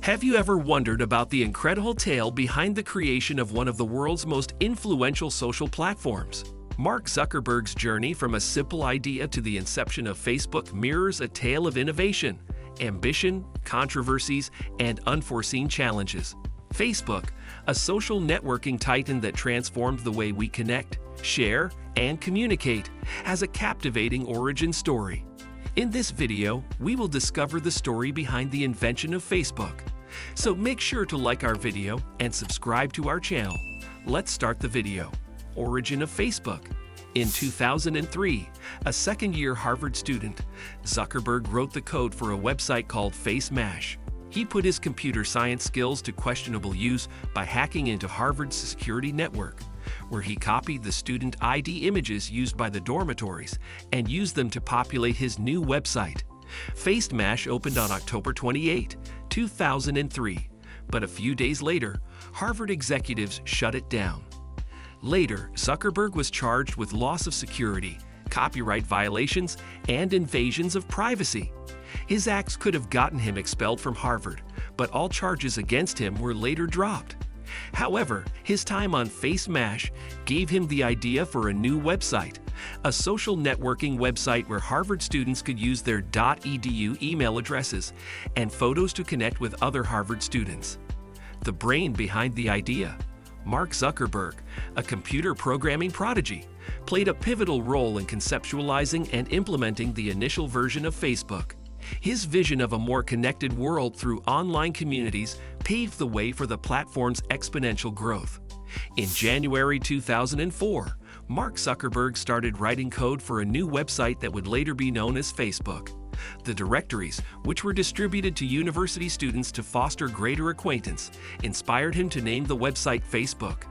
Have you ever wondered about the incredible tale behind the creation of one of the world's most influential social platforms? Mark Zuckerberg's journey from a simple idea to the inception of Facebook mirrors a tale of innovation, ambition, controversies, and unforeseen challenges. Facebook, a social networking titan that transformed the way we connect, share, and communicate, has a captivating origin story. In this video, we will discover the story behind the invention of Facebook. So make sure to like our video and subscribe to our channel. Let's start the video. Origin of Facebook. In 2003, a second-year Harvard student, Zuckerberg wrote the code for a website called FaceMash. He put his computer science skills to questionable use by hacking into Harvard's security network, where he copied the student ID images used by the dormitories and used them to populate his new website. FaceMash opened on October 28, 2003, but a few days later, Harvard executives shut it down. Later, Zuckerberg was charged with loss of security, copyright violations, and invasions of privacy. His acts could have gotten him expelled from Harvard, but all charges against him were later dropped. However, his time on FaceMash gave him the idea for a new website, a social networking website where Harvard students could use their .edu email addresses and photos to connect with other Harvard students. The brain behind the idea, Mark Zuckerberg, a computer programming prodigy, played a pivotal role in conceptualizing and implementing the initial version of Facebook. His vision of a more connected world through online communities paved the way for the platform's exponential growth. In January 2004, Mark Zuckerberg started writing code for a new website that would later be known as Facebook. The directories, which were distributed to university students to foster greater acquaintance, inspired him to name the website Facebook.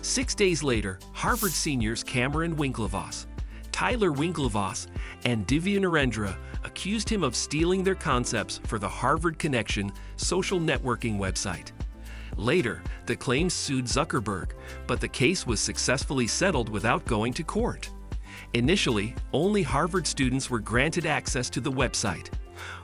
6 days later, Harvard seniors Cameron Winklevoss, Tyler Winklevoss, and Divya Narendra accused him of stealing their concepts for the Harvard Connection social networking website. Later, the claims sued Zuckerberg, but the case was successfully settled without going to court. Initially, only Harvard students were granted access to the website.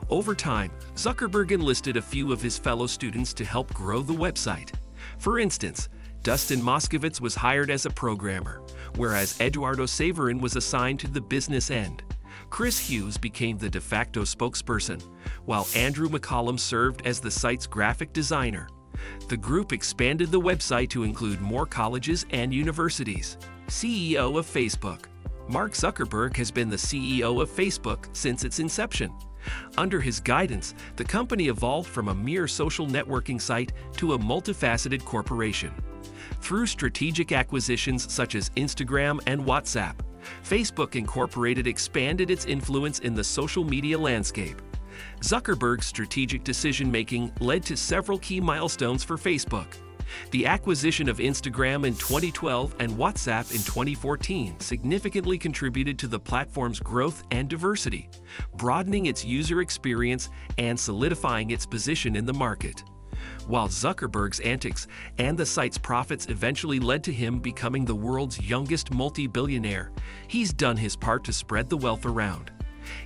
Over time, Zuckerberg enlisted a few of his fellow students to help grow the website. For instance, Dustin Moskovitz was hired as a programmer, whereas Eduardo Saverin was assigned to the business end. Chris Hughes became the de facto spokesperson, while Andrew McCollum served as the site's graphic designer. The group expanded the website to include more colleges and universities. CEO of Facebook. Mark Zuckerberg has been the CEO of Facebook since its inception. Under his guidance, the company evolved from a mere social networking site to a multifaceted corporation. Through strategic acquisitions such as Instagram and WhatsApp, Facebook Incorporated expanded its influence in the social media landscape. Zuckerberg's strategic decision-making led to several key milestones for Facebook. The acquisition of Instagram in 2012 and WhatsApp in 2014 significantly contributed to the platform's growth and diversity, broadening its user experience and solidifying its position in the market. While Zuckerberg's antics and the site's profits eventually led to him becoming the world's youngest multi-billionaire, he's done his part to spread the wealth around.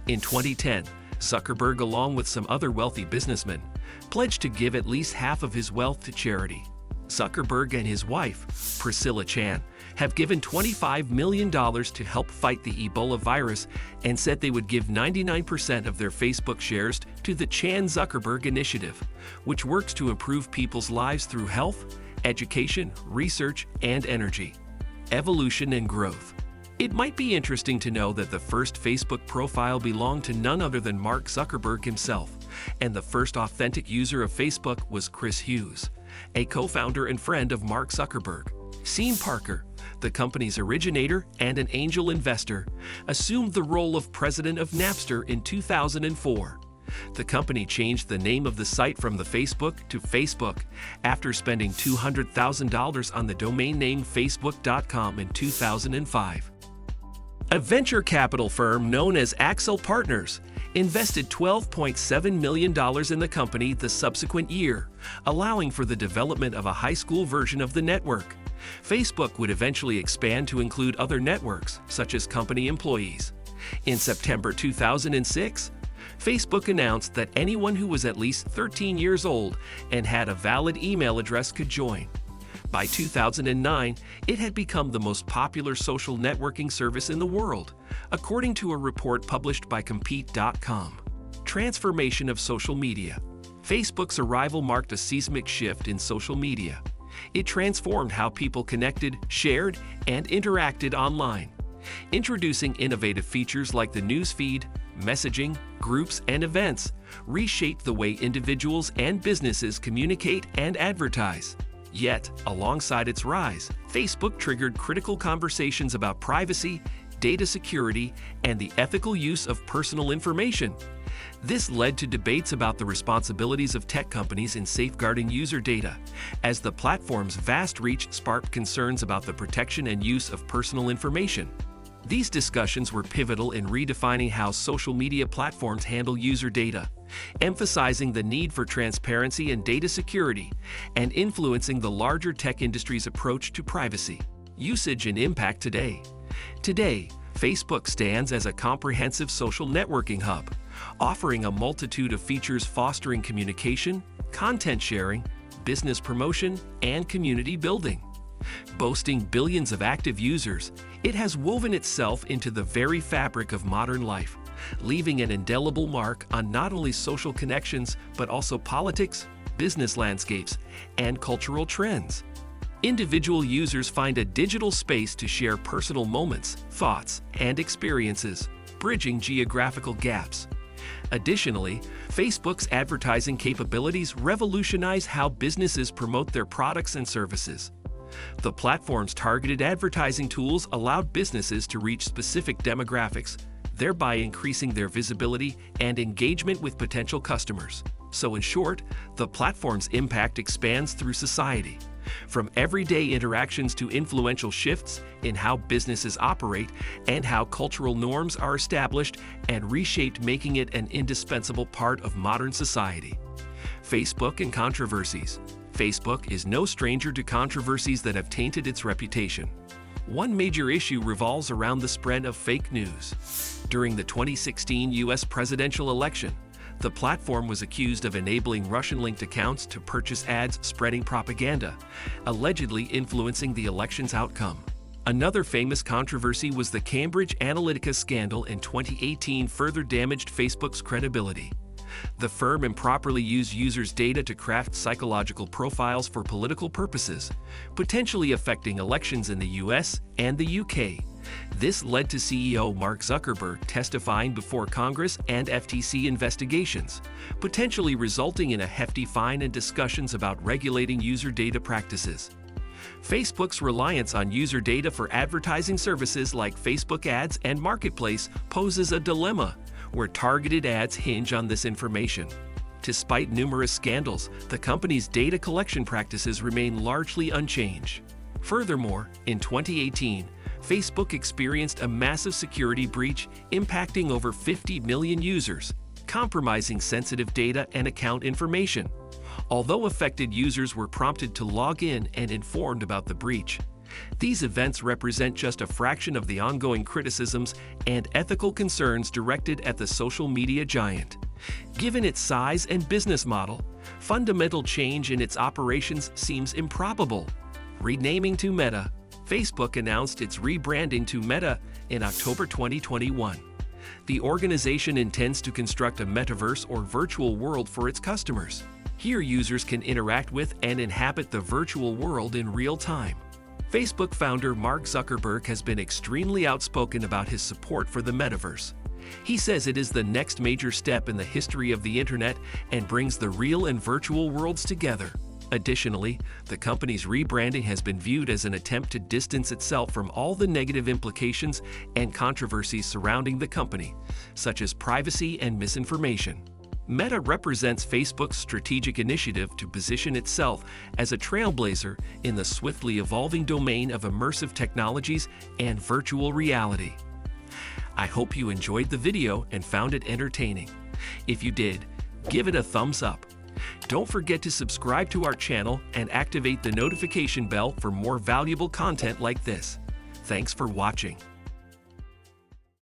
In 2010, Zuckerberg, along with some other wealthy businessmen, pledged to give at least half of his wealth to charity. Zuckerberg and his wife, Priscilla Chan, have given $25 million to help fight the Ebola virus and said they would give 99% of their Facebook shares to the Chan-Zuckerberg Initiative, which works to improve people's lives through health, education, research, and energy. Evolution and growth. It might be interesting to know that the first Facebook profile belonged to none other than Mark Zuckerberg himself, and the first authentic user of Facebook was Chris Hughes, a co-founder and friend of Mark Zuckerberg. Sean Parker, the company's originator and an angel investor, assumed the role of president of Napster in 2004. The company changed the name of the site from the Facebook to Facebook after spending $200,000 on the domain name facebook.com in 2005. A venture capital firm known as Axel Partners invested $12.7 million in the company the subsequent year, allowing for the development of a high school version of the network. Facebook would eventually expand to include other networks, such as company employees. In September 2006, Facebook announced that anyone who was at least 13 years old and had a valid email address could join. By 2009, it had become the most popular social networking service in the world, according to a report published by Compete.com. Transformation of social media. Facebook's arrival marked a seismic shift in social media. It transformed how people connected, shared, and interacted online. Introducing innovative features like the news feed, messaging, groups, and events reshaped the way individuals and businesses communicate and advertise. Yet, alongside its rise, Facebook triggered critical conversations about privacy, data security, and the ethical use of personal information. This led to debates about the responsibilities of tech companies in safeguarding user data, as the platform's vast reach sparked concerns about the protection and use of personal information. These discussions were pivotal in redefining how social media platforms handle user data, emphasizing the need for transparency and data security, and influencing the larger tech industry's approach to privacy. Usage and impact today. Today, Facebook stands as a comprehensive social networking hub, offering a multitude of features fostering communication, content sharing, business promotion, and community building. Boasting billions of active users, it has woven itself into the very fabric of modern life, leaving an indelible mark on not only social connections but also politics, business landscapes, and cultural trends. Individual users find a digital space to share personal moments, thoughts, and experiences, bridging geographical gaps. Additionally, Facebook's advertising capabilities revolutionize how businesses promote their products and services. The platform's targeted advertising tools allowed businesses to reach specific demographics, thereby increasing their visibility and engagement with potential customers. So in short, the platform's impact expands through society. From everyday interactions to influential shifts in how businesses operate and how cultural norms are established and reshaped, making it an indispensable part of modern society. Facebook and controversies. Facebook is no stranger to controversies that have tainted its reputation. One major issue revolves around the spread of fake news. During the 2016 U.S. presidential election, the platform was accused of enabling Russian-linked accounts to purchase ads spreading propaganda, allegedly influencing the election's outcome. Another famous controversy was the Cambridge Analytica scandal in 2018, further damaged Facebook's credibility. The firm improperly used users' data to craft psychological profiles for political purposes, potentially affecting elections in the US and the UK. This led to CEO Mark Zuckerberg testifying before Congress and FTC investigations, potentially resulting in a hefty fine and discussions about regulating user data practices. Facebook's reliance on user data for advertising services like Facebook Ads and Marketplace poses a dilemma, where targeted ads hinge on this information. Despite numerous scandals, the company's data collection practices remain largely unchanged. Furthermore, in 2018, Facebook experienced a massive security breach impacting over 50 million users, compromising sensitive data and account information. Although affected users were prompted to log in and informed about the breach, these events represent just a fraction of the ongoing criticisms and ethical concerns directed at the social media giant. Given its size and business model, fundamental change in its operations seems improbable. Renaming to Meta, Facebook announced its rebranding to Meta in October 2021. The organization intends to construct a metaverse or virtual world for its customers. Here, users can interact with and inhabit the virtual world in real time. Facebook founder Mark Zuckerberg has been extremely outspoken about his support for the metaverse. He says it is the next major step in the history of the internet and brings the real and virtual worlds together. Additionally, the company's rebranding has been viewed as an attempt to distance itself from all the negative implications and controversies surrounding the company, such as privacy and misinformation. Meta represents Facebook's strategic initiative to position itself as a trailblazer in the swiftly evolving domain of immersive technologies and virtual reality. I hope you enjoyed the video and found it entertaining. If you did, give it a thumbs up. Don't forget to subscribe to our channel and activate the notification bell for more valuable content like this. Thanks for watching.